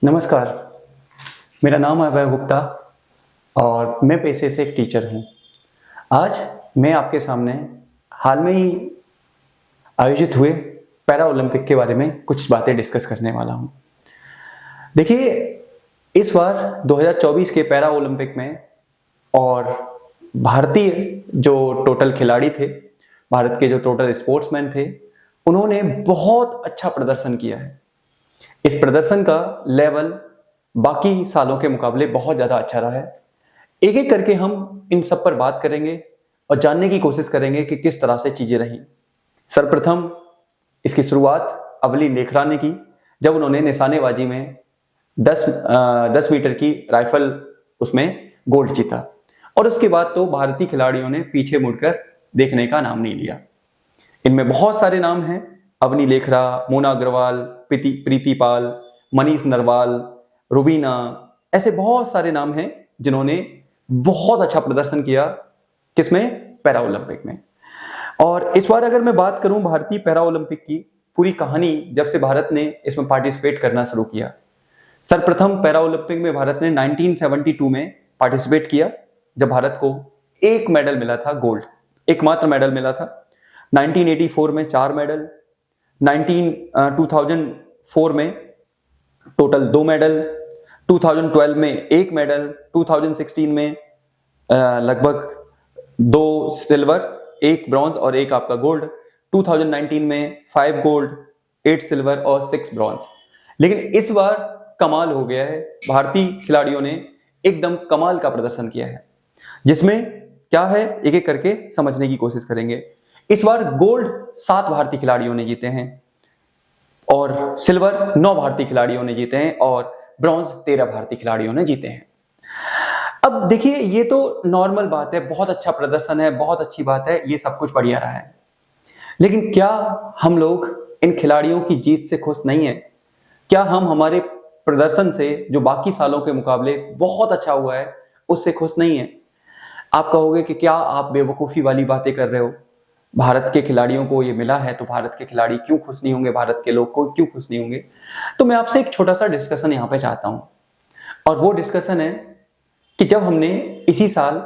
नमस्कार, मेरा नाम है अभय गुप्ता और मैं पेशे से एक टीचर हूँ। आज मैं आपके सामने हाल में ही आयोजित हुए पैरा ओलंपिक के बारे में कुछ बातें डिस्कस करने वाला हूँ। देखिए, इस बार 2024 के पैरा ओलंपिक में और भारतीय जो टोटल खिलाड़ी थे, भारत के जो टोटल स्पोर्ट्समैन थे, उन्होंने बहुत अच्छा प्रदर्शन किया है। इस प्रदर्शन का लेवल बाकी सालों के मुकाबले बहुत ज़्यादा अच्छा रहा है। एक एक करके हम इन सब पर बात करेंगे और जानने की कोशिश करेंगे कि किस तरह से चीज़ें रहीं। सर्वप्रथम इसकी शुरुआत अवनी लेखरा ने की, जब उन्होंने निशानेबाजी में 10 मीटर की राइफल उसमें गोल्ड जीता और उसके बाद तो भारतीय खिलाड़ियों ने पीछे मुड़कर देखने का नाम नहीं लिया। इनमें बहुत सारे नाम हैं: अवनी लेखरा, मोना अग्रवाल, प्रीति पाल, मनीष नरवाल, रुबीना, ऐसे बहुत सारे नाम हैं जिन्होंने बहुत अच्छा प्रदर्शन किया। किसमें? पैरा ओलंपिक में। और इस बार अगर मैं बात करूं भारतीय पैरा ओलंपिक की पूरी कहानी, जब से भारत ने इसमें पार्टिसिपेट करना शुरू किया। सर्वप्रथम पैरा ओलंपिक में भारत ने 1972 में पार्टिसिपेट किया, जब भारत को एक मेडल मिला था, गोल्ड, एकमात्र मेडल मिला था। 1984 में 4 मेडल, 2004 में टोटल 2 मेडल, 2012 में 1 मेडल, 2016 में लगभग 2 सिल्वर, 1 ब्रॉन्ज और 1 आपका गोल्ड, 2019 में 5 गोल्ड, 8 सिल्वर और 6 ब्रॉन्ज। लेकिन इस बार कमाल हो गया है, भारतीय खिलाड़ियों ने एकदम कमाल का प्रदर्शन किया है, जिसमें क्या है एक एक करके समझने की कोशिश करेंगे। इस बार गोल्ड 7 भारतीय खिलाड़ियों ने जीते हैं और सिल्वर 9 भारतीय खिलाड़ियों ने जीते हैं और ब्रॉन्ज 13 भारतीय खिलाड़ियों ने जीते हैं। अब देखिए, ये तो नॉर्मल बात है, बहुत अच्छा प्रदर्शन है, बहुत अच्छी बात है, ये सब कुछ बढ़िया रहा है। लेकिन क्या हम लोग इन खिलाड़ियों की जीत से खुश नहीं है? क्या हम हमारे प्रदर्शन से, जो बाकी सालों के मुकाबले बहुत अच्छा हुआ है, उससे खुश नहीं है? आप कहोगे कि क्या आप बेवकूफ़ी वाली बातें कर रहे हो, भारत के खिलाड़ियों को ये मिला है तो भारत के खिलाड़ी क्यों खुश नहीं होंगे, भारत के लोग को क्यों खुश नहीं होंगे? तो मैं आपसे एक छोटा सा डिस्कशन यहाँ पे चाहता हूँ, और वो डिस्कशन है कि जब हमने इसी साल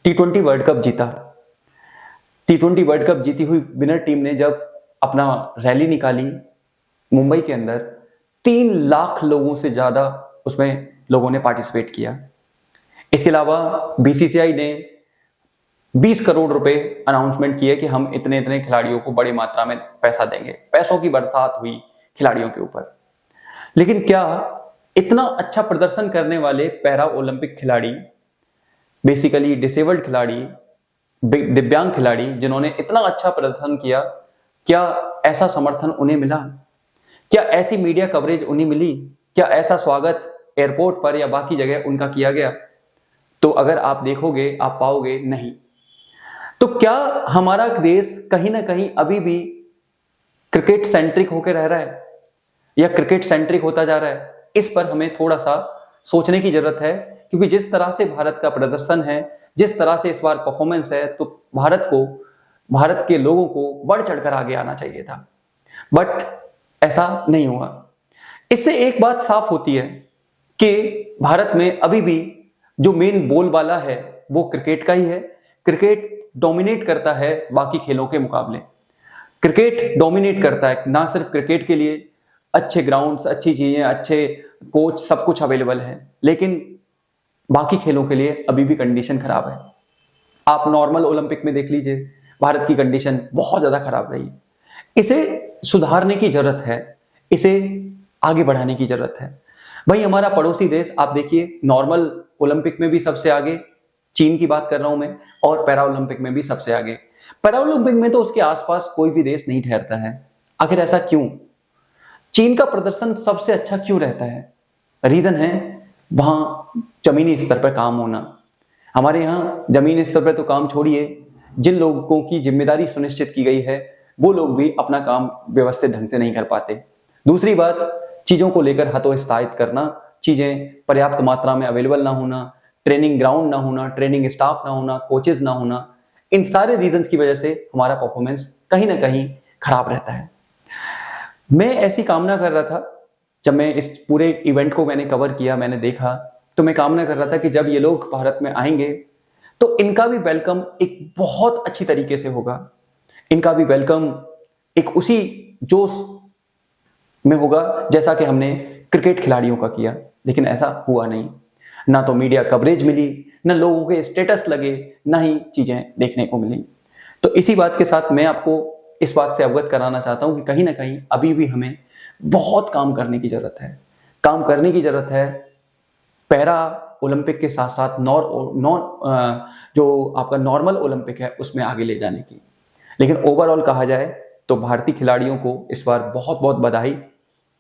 T20 वर्ल्ड कप जीता, T20 वर्ल्ड कप जीती हुई विनर टीम ने जब अपना रैली निकाली मुंबई के अंदर, 3 लाख लोगों से ज्यादा उसमें लोगों ने पार्टिसिपेट किया। इसके अलावा बीसीसीआई ने 20 करोड़ रुपए अनाउंसमेंट किए कि हम इतने इतने खिलाड़ियों को बड़ी मात्रा में पैसा देंगे। पैसों की बरसात हुई खिलाड़ियों के ऊपर। लेकिन क्या इतना अच्छा प्रदर्शन करने वाले पैरा ओलंपिक खिलाड़ी, बेसिकली डिसेबल्ड खिलाड़ी, दिव्यांग खिलाड़ी, जिन्होंने इतना अच्छा प्रदर्शन किया, क्या ऐसा समर्थन उन्हें मिला? क्या ऐसी मीडिया कवरेज उन्हें मिली? क्या ऐसा स्वागत एयरपोर्ट पर या बाकी जगह उनका किया गया? तो अगर आप देखोगे, आप पाओगे नहीं। तो क्या हमारा देश कहीं ना कहीं अभी भी क्रिकेट सेंट्रिक होकर रह रहा है या क्रिकेट सेंट्रिक होता जा रहा है? इस पर हमें थोड़ा सा सोचने की जरूरत है, क्योंकि जिस तरह से भारत का प्रदर्शन है, जिस तरह से इस बार परफॉर्मेंस है, तो भारत के लोगों को बढ़ चढ़कर आगे आना चाहिए था, बट ऐसा नहीं हुआ। इससे एक बात साफ होती है कि भारत में अभी भी जो मेन बोलबाला है वो क्रिकेट का ही है। क्रिकेट डोमिनेट करता है बाकी खेलों के मुकाबले। क्रिकेट डोमिनेट करता है, ना सिर्फ क्रिकेट के लिए अच्छे ग्राउंड्स, अच्छी चीजें, अच्छे कोच, सब कुछ अवेलेबल है, लेकिन बाकी खेलों के लिए अभी भी कंडीशन खराब है। आप नॉर्मल ओलंपिक में देख लीजिए, भारत की कंडीशन बहुत ज्यादा खराब रही। इसे सुधारने की जरूरत है, इसे आगे बढ़ाने की जरूरत है। भाई, हमारा पड़ोसी देश आप देखिए, नॉर्मल ओलंपिक में भी सबसे आगे, चीन की बात कर रहा हूं मैं, और पैरा ओलंपिक में भी सबसे आगे। पैरा ओलंपिक में तो उसके आसपास कोई भी देश नहीं ठहरता है। आखिर ऐसा क्यों? चीन का प्रदर्शन सबसे अच्छा क्यों रहता है? रीजन है वहां जमीनी स्तर पर काम होना। हमारे यहाँ जमीनी स्तर पर तो काम छोड़िए, जिन लोगों की जिम्मेदारी सुनिश्चित की गई है वो लोग भी अपना काम व्यवस्थित ढंग से नहीं कर पाते। दूसरी बात, चीजों को लेकर हतोत्साहित करना, चीजें पर्याप्त मात्रा में अवेलेबल ना होना, ट्रेनिंग ग्राउंड ना होना, ट्रेनिंग स्टाफ ना होना, कोचेज ना होना, इन सारे रीजंस की वजह से हमारा परफॉर्मेंस कहीं ना कहीं खराब रहता है। मैं ऐसी कामना कर रहा था जब मैं इस पूरे इवेंट को मैंने कवर किया, मैंने देखा, तो मैं कामना कर रहा था कि जब ये लोग भारत में आएंगे तो इनका भी वेलकम एक बहुत अच्छी तरीके से होगा, इनका भी वेलकम एक उसी जोश में होगा जैसा कि हमने क्रिकेट खिलाड़ियों का किया। लेकिन ऐसा हुआ नहीं, ना तो मीडिया कवरेज मिली, ना लोगों के स्टेटस लगे, ना ही चीजें देखने को मिली। तो इसी बात के साथ मैं आपको इस बात से अवगत कराना चाहता हूं कि कहीं ना कहीं अभी भी हमें बहुत काम करने की जरूरत है। काम करने की जरूरत है पैरा ओलंपिक के साथ साथ जो आपका नॉर्मल ओलंपिक है उसमें आगे ले जाने की। लेकिन ओवरऑल कहा जाए तो भारतीय खिलाड़ियों को इस बार बहुत बहुत बधाई,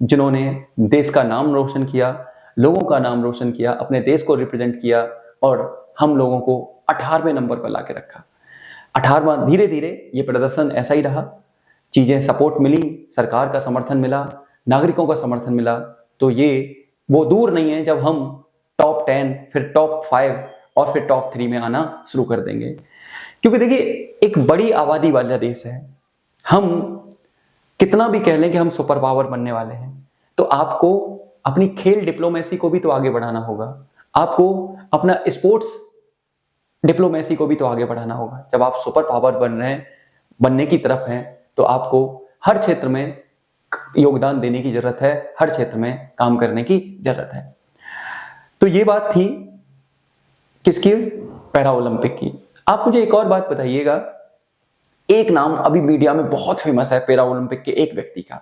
जिन्होंने देश का नाम रोशन किया, लोगों का नाम रोशन किया, अपने देश को रिप्रेजेंट किया और हम लोगों को 18वें नंबर पर लाके रखा। 18वां, धीरे धीरे ये प्रदर्शन ऐसा ही रहा, चीजें सपोर्ट मिली, सरकार का समर्थन मिला, नागरिकों का समर्थन मिला, तो ये वो दूर नहीं है जब हम टॉप 10 फिर टॉप 5 और फिर टॉप 3 में आना शुरू कर देंगे। क्योंकि देखिए एक बड़ी आबादी वाला देश है, हम कितना भी कह लें कि हम सुपर पावर बनने वाले हैं, तो आपको अपनी खेल डिप्लोमेसी को भी तो आगे बढ़ाना होगा, आपको अपना स्पोर्ट्स डिप्लोमेसी को भी तो आगे बढ़ाना होगा। जब आप सुपर पावर बन रहे हैं, बनने की तरफ हैं, तो आपको हर क्षेत्र में योगदान देने की जरूरत है, हर क्षेत्र में काम करने की जरूरत है। तो ये बात थी किसकी? पैरा ओलंपिक की। आप मुझे एक और बात बताइएगा, एक नाम अभी मीडिया में बहुत फेमस है पैरा ओलंपिक के एक व्यक्ति का,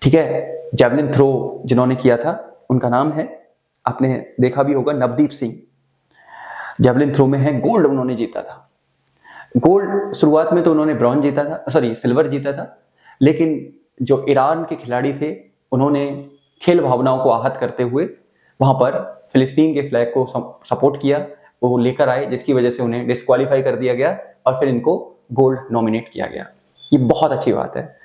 ठीक है, जैवलिन थ्रो जिन्होंने किया था, उनका नाम है, आपने देखा भी होगा, नवदीप सिंह। जैवलिन थ्रो में है, गोल्ड उन्होंने जीता था। गोल्ड शुरुआत में तो उन्होंने ब्रॉन्ज जीता था, सिल्वर जीता था, लेकिन जो ईरान के खिलाड़ी थे उन्होंने खेल भावनाओं को आहत करते हुए वहां पर फिलिस्तीन के फ्लैग को सपोर्ट किया, वो लेकर आए, जिसकी वजह से उन्हें डिस्क्वालीफाई कर दिया गया और फिर इनको गोल्ड नॉमिनेट किया गया। ये बहुत अच्छी बात है।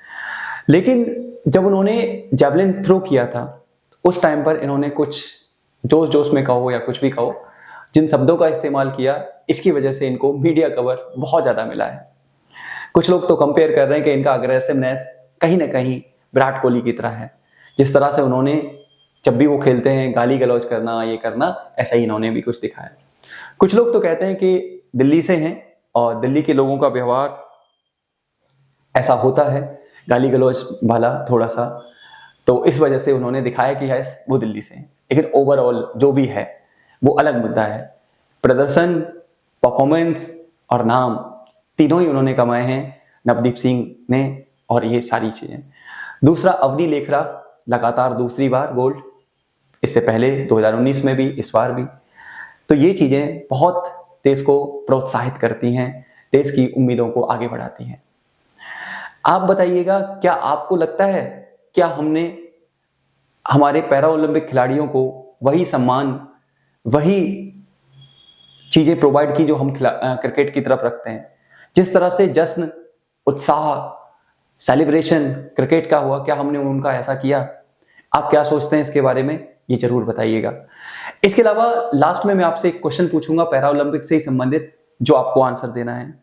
लेकिन जब उन्होंने जैवलिन थ्रो किया था उस टाइम पर इन्होंने कुछ जोश जोश में कहो या कुछ भी कहो, जिन शब्दों का इस्तेमाल किया, इसकी वजह से इनको मीडिया कवर बहुत ज्यादा मिला है। कुछ लोग तो कंपेयर कर रहे हैं कि इनका अग्रेसिवनेस कहीं ना कहीं विराट कोहली की तरह है, जिस तरह से उन्होंने जब भी वो खेलते हैं गाली गलौज करना, ये करना, ऐसा ही इन्होंने भी कुछ दिखाया। कुछ लोग तो कहते हैं कि दिल्ली से हैं और दिल्ली के लोगों का व्यवहार ऐसा होता है, गाली गलौज वाला थोड़ा सा, तो इस वजह से उन्होंने दिखाया कि यस वो दिल्ली से हैं। लेकिन ओवरऑल जो भी है वो अलग मुद्दा है। प्रदर्शन, परफॉर्मेंस और नाम तीनों ही उन्होंने कमाए हैं नवदीप सिंह ने, और ये सारी चीजें। दूसरा, अवनी लेखरा लगातार दूसरी बार गोल्ड, इससे पहले 2019 में भी, इस बार भी। तो ये चीजें बहुत देश को प्रोत्साहित करती हैं, देश की उम्मीदों को आगे बढ़ाती हैं। आप बताइएगा, क्या आपको लगता है क्या हमने हमारे पैरा ओलंपिक खिलाड़ियों को वही सम्मान, वही चीजें प्रोवाइड की जो हम क्रिकेट की तरफ रखते हैं? जिस तरह से जश्न, उत्साह, सेलिब्रेशन क्रिकेट का हुआ, क्या हमने उनका ऐसा किया? आप क्या सोचते हैं इसके बारे में, ये जरूर बताइएगा। इसके अलावा लास्ट में मैं आपसे एक क्वेश्चन पूछूंगा पैरा ओलंपिक से ही संबंधित, जो आपको आंसर देना है।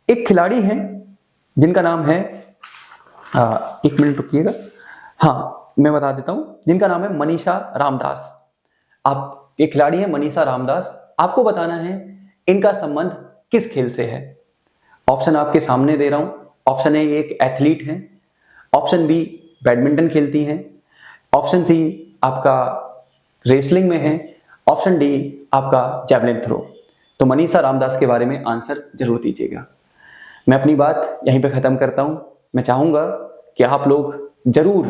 एक खिलाड़ी हैं जिनका नाम है, एक मिनट रुकिएगा, हाँ मैं बता देता हूं, जिनका नाम है मनीषा रामदास। आप एक खिलाड़ी हैं मनीषा रामदास, आपको बताना है इनका संबंध किस खेल से है। ऑप्शन आपके सामने दे रहा हूं। ऑप्शन ए, एक एथलीट हैं। ऑप्शन बी, बैडमिंटन खेलती हैं। ऑप्शन सी, आपका रेसलिंग में है। ऑप्शन डी, आपका जैवलिन थ्रो। तो मनीषा रामदास के बारे में आंसर जरूर दीजिएगा। मैं अपनी बात यहीं पे खत्म करता हूं। मैं चाहूंगा कि आप लोग जरूर,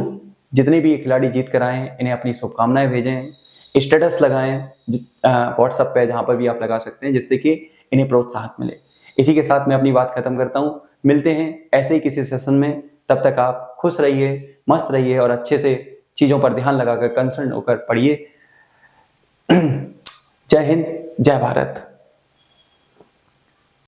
जितने भी ये खिलाड़ी जीत कर आए हैं, इन्हें अपनी शुभकामनाएं भेजें, स्टेटस लगाएं व्हाट्सएप पे, जहां पर भी आप लगा सकते हैं, जिससे कि इन्हें प्रोत्साहन मिले। इसी के साथ मैं अपनी बात खत्म करता हूं। मिलते हैं ऐसे ही किसी सेशन में, तब तक आप खुश रहिए, मस्त रहिए और अच्छे से चीजों पर ध्यान लगाकर, कंसर्न होकर पढ़िए। जय हिंद, जय भारत।